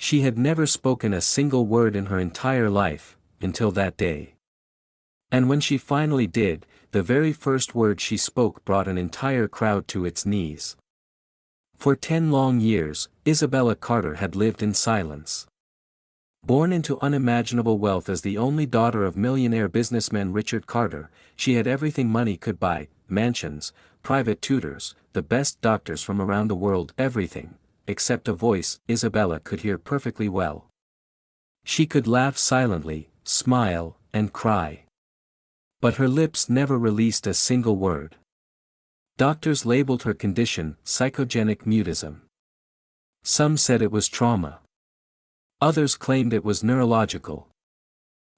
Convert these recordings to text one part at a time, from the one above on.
She had never spoken a single word in her entire life, until that day. And when she finally did, the very first word she spoke brought an entire crowd to its knees. For 10 long years, Isabella Carter had lived in silence. Born into unimaginable wealth as the only daughter of millionaire businessman Richard Carter, she had everything money could buy: mansions, private tutors, the best doctors from around the world, everything, except a voice Isabella could hear perfectly well. She could laugh silently, smile, and cry. But her lips never released a single word. Doctors labeled her condition psychogenic mutism. Some said it was trauma. Others claimed it was neurological.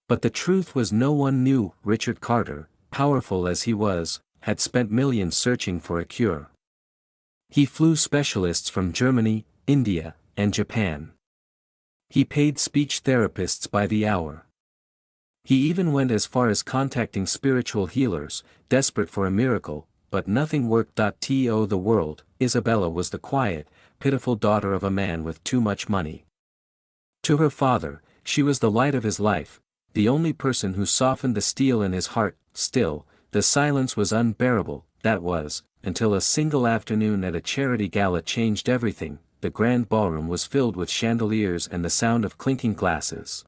But the truth was, no one knew. Richard Carter, powerful as he was, had spent millions searching for a cure. He flew specialists from Germany, India, and Japan. He paid speech therapists by the hour. He even went as far as contacting spiritual healers, desperate for a miracle, but nothing worked. To the world, Isabella was the quiet, pitiful daughter of a man with too much money. To her father, she was the light of his life, the only person who softened the steel in his heart. Still, the silence was unbearable. That was, until a single afternoon at a charity gala changed everything. The grand ballroom was filled with chandeliers and the sound of clinking glasses.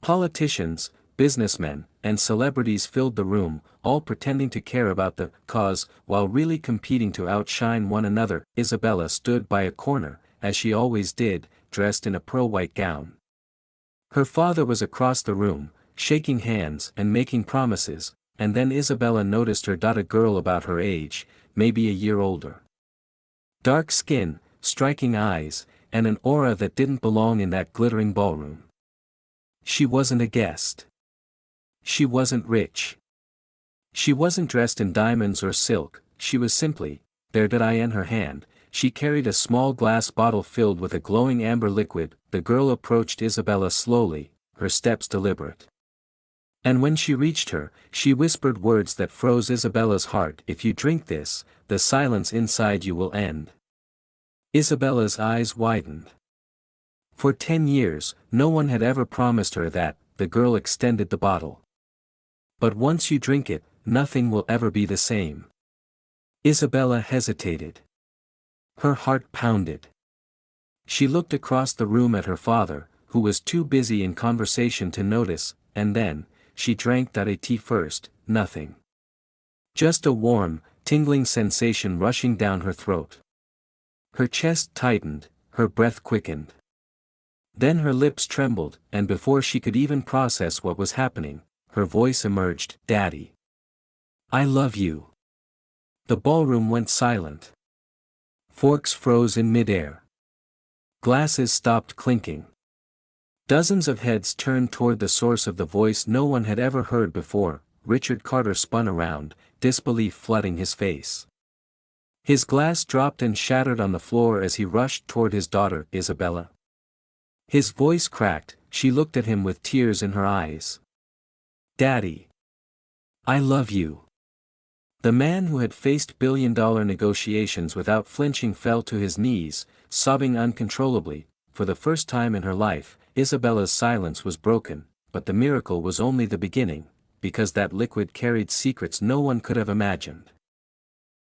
Politicians, businessmen, and celebrities filled the room, all pretending to care about the cause, while really competing to outshine one another. Isabella stood by a corner, as she always did, dressed in a pearl-white gown. Her father was across the room, shaking hands and making promises, and then Isabella noticed her. A girl about her age, maybe a year older. Dark skin, striking eyes, and an aura that didn't belong in that glittering ballroom. She wasn't a guest. She wasn't rich. She wasn't dressed in diamonds or silk. She was simply there. In her hand, she carried a small glass bottle filled with a glowing amber liquid. The girl approached Isabella slowly, her steps deliberate. And when she reached her, she whispered words that froze Isabella's heart. "If you drink this, the silence inside you will end." Isabella's eyes widened. For 10 years, no one had ever promised her that. The girl extended the bottle. "But once you drink it, nothing will ever be the same." Isabella hesitated. Her heart pounded. She looked across the room at her father, who was too busy in conversation to notice, and then, she drank that tea first. Nothing. Just a warm, tingling sensation rushing down her throat. Her chest tightened, her breath quickened. Then her lips trembled, and before she could even process what was happening, her voice emerged: "Daddy. I love you." The ballroom went silent. Forks froze in midair. Glasses stopped clinking. Dozens of heads turned toward the source of the voice no one had ever heard before. Richard Carter spun around, disbelief flooding his face. His glass dropped and shattered on the floor as he rushed toward his daughter, Isabella. His voice cracked. She looked at him with tears in her eyes. "Daddy. I love you." The man who had faced billion-dollar negotiations without flinching fell to his knees, sobbing uncontrollably. For the first time in her life, Isabella's silence was broken, but the miracle was only the beginning, because that liquid carried secrets no one could have imagined.